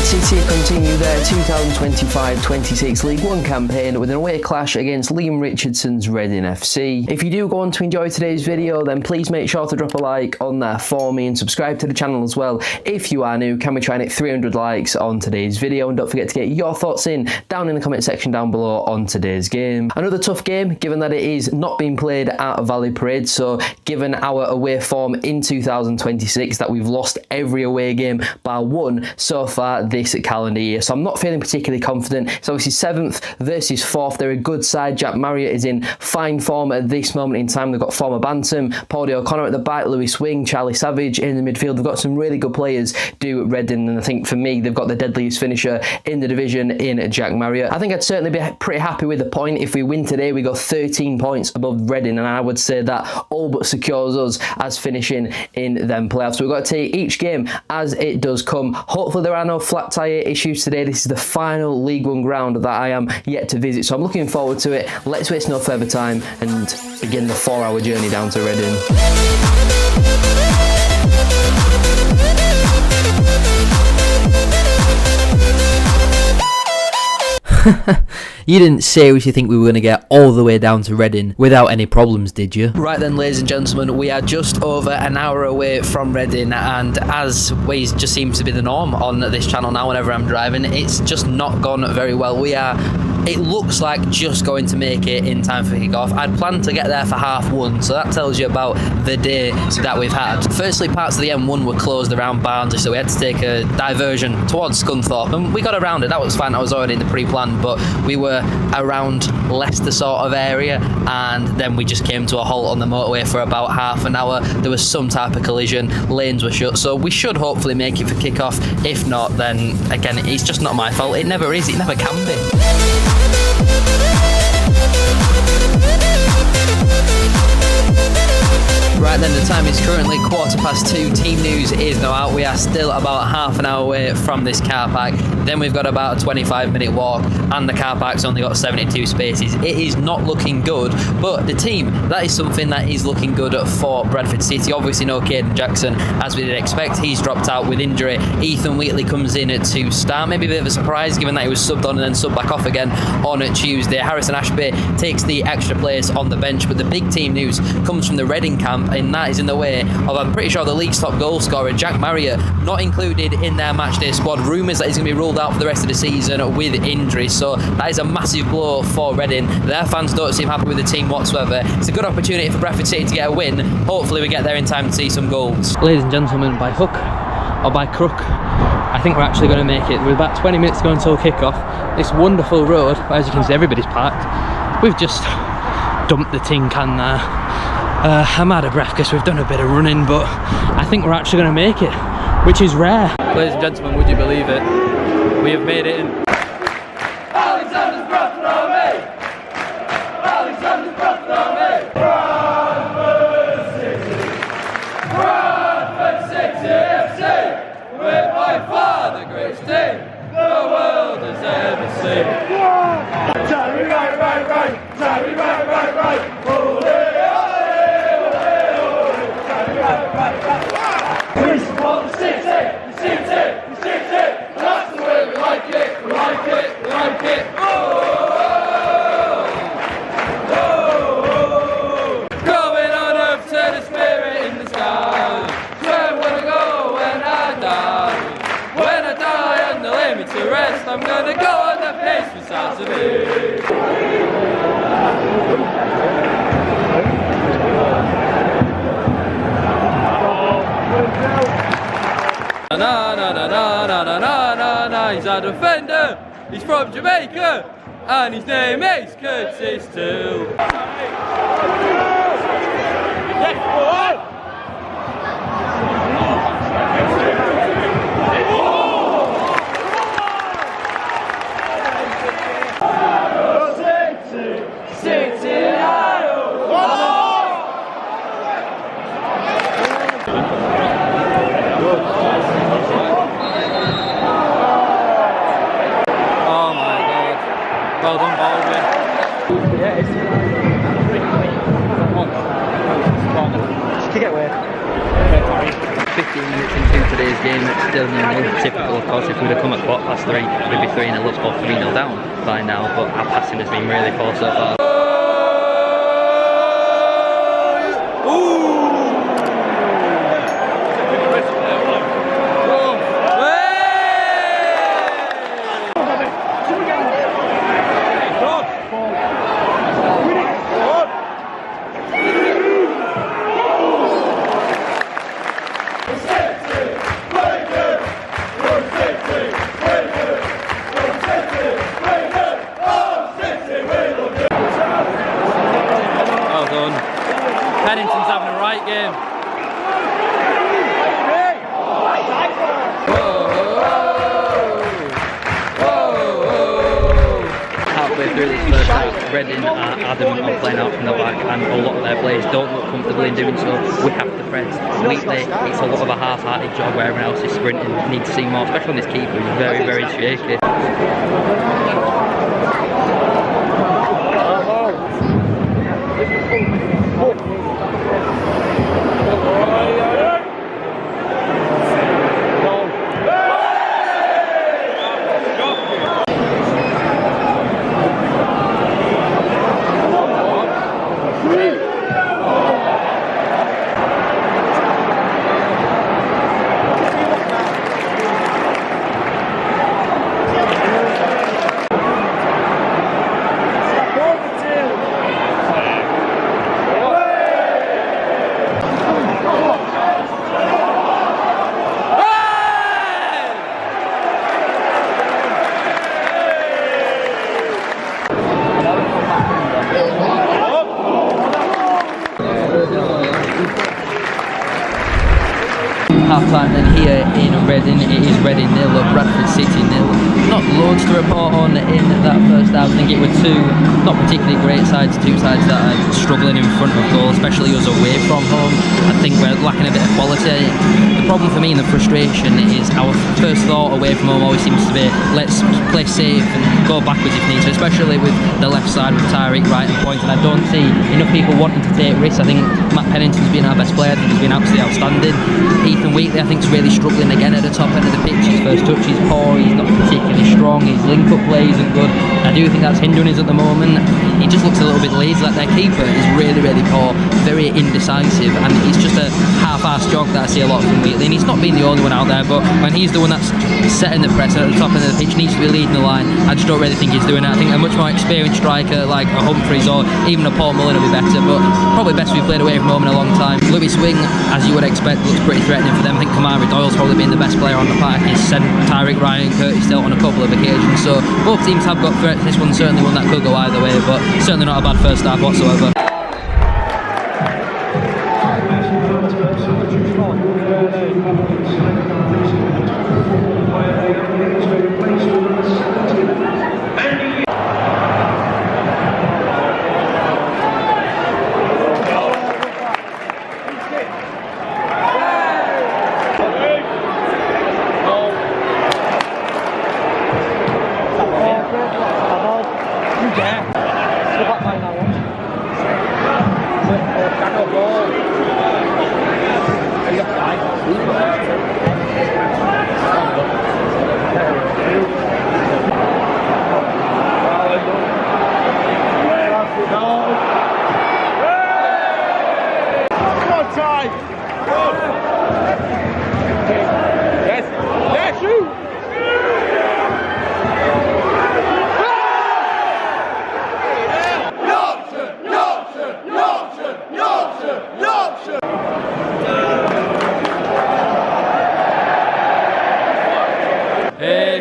City continue their 2025-26 League One campaign with an away clash against Leam Richardson's Reading FC. If you do go on to enjoy today's video, then please make sure to drop a like on there for me and subscribe to the channel as well. If you are new, can we try and hit 300 likes on today's video? And don't forget to get your thoughts in down in the comment section down below on today's game. Another tough game, given that it is not being played at Valley Parade, so given our away form in 2026 that we've lost every away game bar one so far this calendar year, so I'm not feeling particularly confident. It's obviously 7th versus 4th. They're a good side. Jack Marriott is in fine form at this moment in time. They've got former Bantam, Paul O'Connor at the back, Lewis Wing, Charlie Savage in the midfield. They've got some really good players do at Reading, and I think for me they've got the deadliest finisher in the division in Jack Marriott. I think I'd certainly be pretty happy with the point. If we win today, we go 13 points above Reading, and I would say that all but secures us as finishing in them playoffs. So we've got to take each game as it does come. Hopefully there are no flat tyre issues today. This is the final League One ground that I am yet to visit, so I'm looking forward to it. Let's waste no further time and begin the 4-hour journey down to Reading. You didn't seriously think we were going to get all the way down to Reading without any problems, did you? Right then, ladies and gentlemen, we are just over an hour away from Reading, and as ways just seems to be the norm on this channel now whenever I'm driving, it's just not gone very well. It looks like just going to make it in time for kick-off. I'd planned to get there for 1:30, so that tells you about the day that we've had. Firstly, parts of the M1 were closed around Bantams, so we had to take a diversion towards Scunthorpe, and we got around it. That was fine. I was already in the pre-plan, but we were around Leicester sort of area, and then we just came to a halt on the motorway for about half an hour. There was some type of collision, lanes were shut, so we should hopefully make it for kick-off. If not, then again, it's just not my fault. It never is, it never can be. Right then, the time is currently 2:15. Team news is now out. We are still about half an hour away from this car park. Then we've got about a 25-minute walk, and the car park's only got 72 spaces. It is not looking good, but the team, that is something that is looking good for Bradford City. Obviously no Caden Jackson, as we did expect. He's dropped out with injury. Ethan Wheatley comes in to start. Maybe a bit of a surprise, given that he was subbed on and then subbed back off again on Tuesday. Harrison Ashby takes the extra place on the bench, but the big team news comes from the Reading camp, and that is in the way of, I'm pretty sure, the league's top goal scorer, Jack Marriott, not included in their matchday squad. Rumours that he's going to be ruled out for the rest of the season with injury, so that is a massive blow for Reading. Their fans don't seem happy with the team whatsoever. It's a good opportunity for Bradford City to get a win. Hopefully we get there in time to see some goals. Ladies and gentlemen, by hook or by crook, I think we're actually going to make it. We're about 20 minutes to go until kick-off. This wonderful road, as you can see, everybody's parked. We've just dumped the tin can there. I'm out of breath because we've done a bit of running, but I think we're actually going to make it, which is rare. Ladies and gentlemen, would you believe it? We have made it in. Alexander's Bradford Army! Alexander's Bradford Army! Bradford City! Bradford City FC! We're by far the greatest team the world has ever seen. Terry, right! Terry, right! We support the city, and that's the way we like it, we like it. Going on up to the spirit in the sky, where I'm gonna go when I die. When I die and they lay me to rest, I'm gonna go on the pace for Saturday. Na, he's a defender, he's from Jamaica, and his name is Curtis too. Well done, Baldwin. Kick it away. 15 minutes into today's game, it's still 0-0. Typical, of course. If we'd have come at 3:15, we'd be 3-0 up or 3-0 down by now. But our passing has been really poor so far. Pennington's having a right game. Halfway through this first half, Reading are adamant on playing out from the back, and a lot of their players don't look comfortable in doing so. We have to press. Weekly, it's a lot of a half-hearted job where everyone else is sprinting. Need to see more, especially on this keeper, who's very, very shaky. Half-time then here in Reading, it is Reading 0, Bradford City 0. Not loads to report on in that first half. I think it were two not particularly great sides, two sides that are struggling in front of goal, especially us away from home. I think we're lacking a bit of quality. The problem for me and the frustration is our first thought away from home always seems to be let's play safe and go backwards if need to, especially with the left side with Tyreek right and point, and I don't see enough people wanting to take risks. I think Matt Pennington's been our best player. I think he's been absolutely outstanding. Ethan Wheatley I think is really struggling again at the top end of the pitch. His first touch is poor, he's not particularly strong, his link-up play isn't good. I do think that's hindering us at the moment. He just looks a little bit lazy. Like their keeper is really, really poor, very indecisive, and it's just a half-assed jog that I see a lot from Wheatley, and he's not been the only one out there, but when he's the one that's setting the press at the top end of the pitch, needs to be leading the line, I just don't really think he's doing it. I think a much more experienced striker like a Humphreys or even a Paul Mullin will be better, but probably best we've played away from home in a long time. Lewis Wing, as you would expect, looks pretty threatening for them. I think Kamara Doyle's probably been the best player on the park. He's sent Tyreek Ryan, Curtis Still on a couple of occasions, so both teams have got threats. This one's certainly one that could go either way, but certainly not a bad first half whatsoever.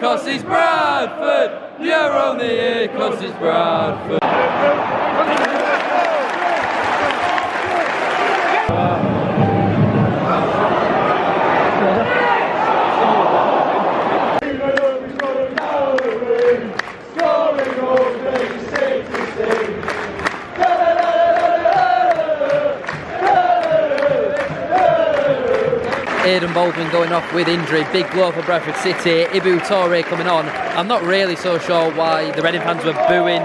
Cause it's Bradford, you're only here cause it's Bradford. Aidan Baldwin going off with injury, big blow for Bradford City. Ibu Toure coming on. I'm not really so sure why the Reading fans were booing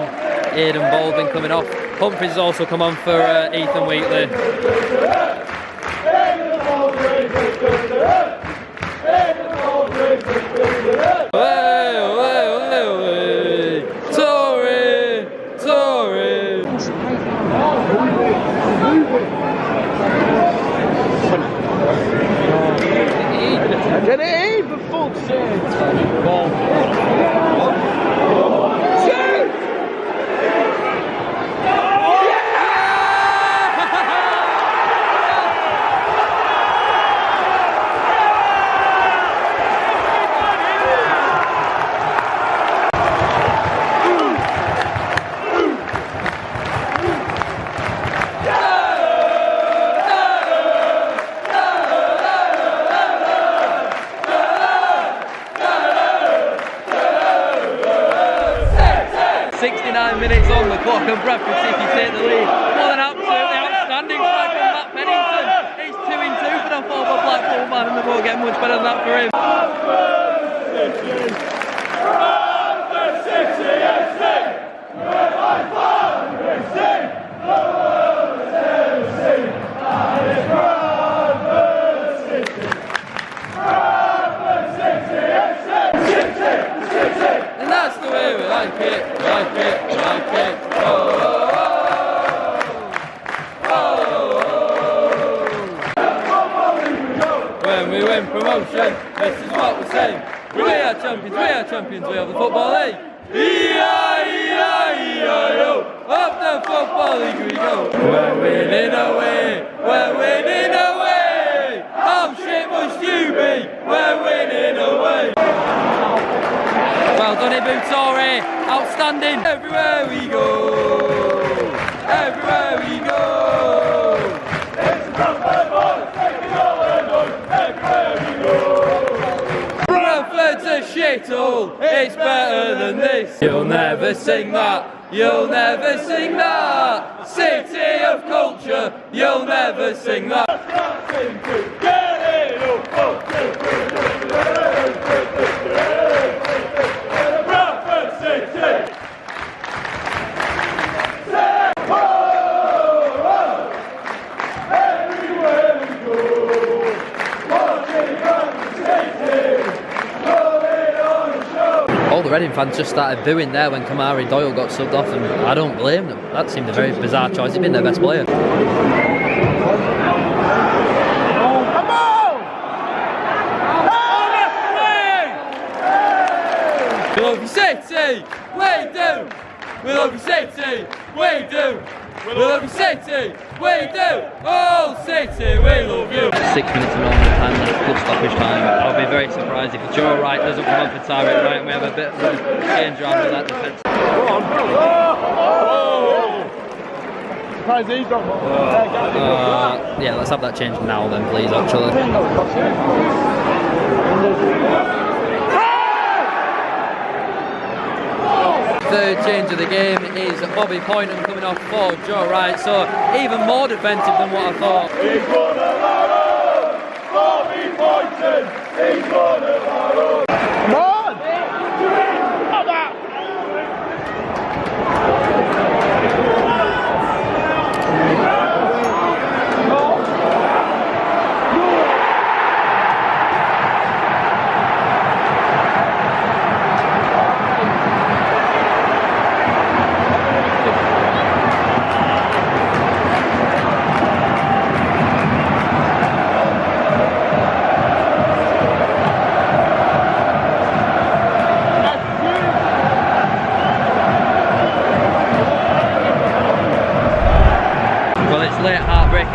Aidan Baldwin coming off. Humphries has also come on for Ethan Wheatley. Get it in, for fuck's sake! Minutes on the clock and Bradford City take the lead. What an absolutely outstanding strike from Matt Pennington. He's 2 in 2 for the former Blackpool man, and they won't get much better than that for him. And that's the way we like it, like it, like it. Oh, oh, oh, oh. When we win promotion, this is what we say. We are champions, we are champions, we are the football league. E-I-E-I-E-I-O, up the football league we go. We're winning away, we're winning away. How shit must you be? We're winning away. Well done, Ibutore. Outstanding. Everywhere we go, everywhere we go. It's a Bradford boys, taking all their noise, everywhere we go. Bradford's a shithole, it's better than this. You'll never sing that, you'll never sing that. City of culture, you'll never sing that. All the Reading fans just started booing there when Kamari Doyle got subbed off, and I don't blame them. That seemed a very bizarre choice. He's been their best player. We love you, City! We do! We love you, City! We do! We love you, City! We do! Oh, City, we love you! 6 minutes of normal time, that's plus stoppage time. I'll be very surprised if Joe Wright doesn't come on for Tyreek Wright and we have a bit of a change around with that defence. Yeah, let's have that change now then, please, actually. Third change of the game is Bobby Poynton coming off for Joe Wright, so even more defensive than what I thought. He's one of our own! Bobby Poynton! He's one of our own! Come on! Come on!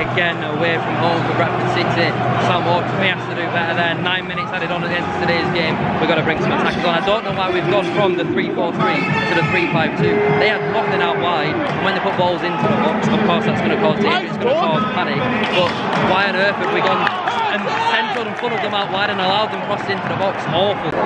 Again, away from home for Bradford City. Sam Walker has to do better there. 9 minutes added on at the end of today's game. We've got to bring some attackers on. I don't know why we've gone from the 3-4-3 to the 3-5-2. They had nothing out wide, and when they put balls into the box, of course that's going to cause danger, it's going to cause panic. But why on earth have we gone and centred and funneled them out wide and allowed them crossed into the box? Awful.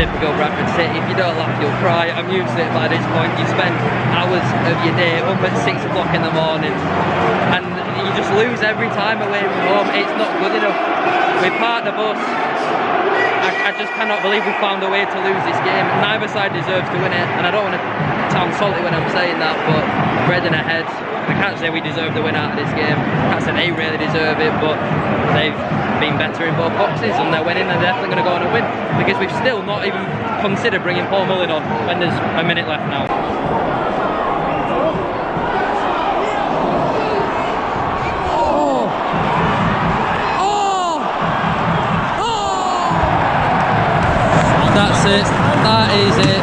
Typical Bradford City, if you don't laugh you'll cry. I'm used to it by this point. You spend hours of your day up at 6 o'clock in the morning and you just lose every time away from home. It's not good enough. We parked the bus. I just cannot believe we found a way to lose this game. Neither side deserves to win it, and I don't want to sound salty when I'm saying that, but Reading ahead. I can't say we deserve the win out of this game. I can't say they really deserve it, but they've been better in both boxes and they're winning. They're definitely going to go on and win, because we've still not even considered bringing Paul Mullin on when there's a minute left now. That's it, that is it,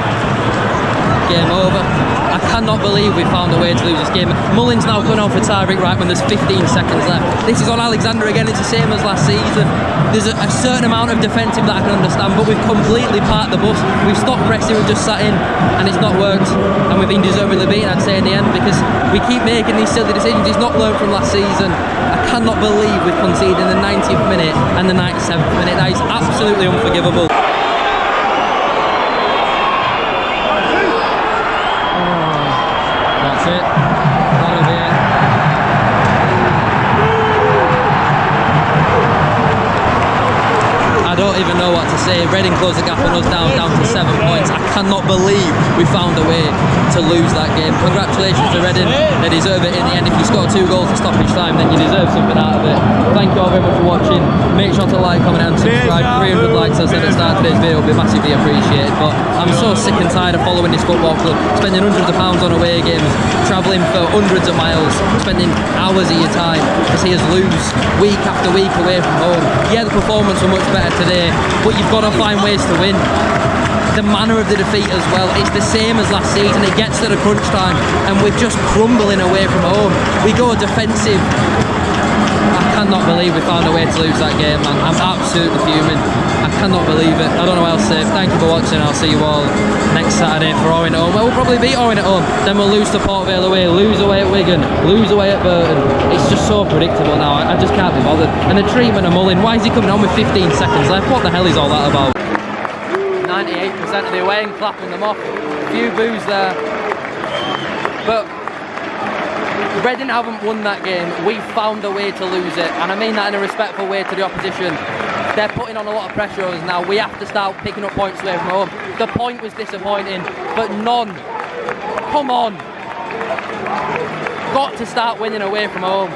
game over. I cannot believe we found a way to lose this game. Mullin's now gone on for Tyreek Wright when there's 15 seconds left. This is on Alexander again, it's the same as last season. There's a certain amount of defensive that I can understand, but we've completely parked the bus. We've stopped pressing, we've just sat in, and it's not worked. And we've been deservedly beaten, I'd say, in the end, because we keep making these silly decisions. He's not learned from last season. I cannot believe we've conceded in the 90th minute and the 97th minute. That is absolutely unforgivable. That's it. That'll be it. I don't even know what to say. Reading closed the gap on us down to 7 points. I cannot believe we found a way to lose that game. Congratulations to Reading. They deserve it in the end. If you score 2 goals in stoppage time, then you deserve something out of it. Thank you all very much for watching. Make sure to like, comment and subscribe. 300 likes, as I said at the start of today's video, will be massively appreciated. But I'm so sick and tired of following this football club, spending hundreds of pounds on away games, travelling for hundreds of miles, spending hours of your time to see us lose week after week away from home. Yeah, the performance was much better today, but you've got to find ways to win. The manner of the defeat as well, it's the same as last season. It gets to the crunch time and we're just crumbling away from home. We go defensive. I cannot believe we found a way to lose that game, man. I'm absolutely fuming. I cannot believe it. I don't know what else to say. Thank you for watching. I'll see you all next Saturday for Owen at home. Well, we'll probably beat Owen at home. Then we'll lose to Port Vale away, lose away at Wigan, lose away at Burton. It's just so predictable now. I just can't be bothered. And the treatment of Mullin, why is he coming on with 15 seconds left? What the hell is all that about? 98% of the away and clapping them off. A few boos there. But Reading haven't won that game. We found a way to lose it, and I mean that in a respectful way to the opposition. They're putting on a lot of pressure on us now. We have to start picking up points away from home. The point was disappointing, but none. Come on. Got to start winning away from home.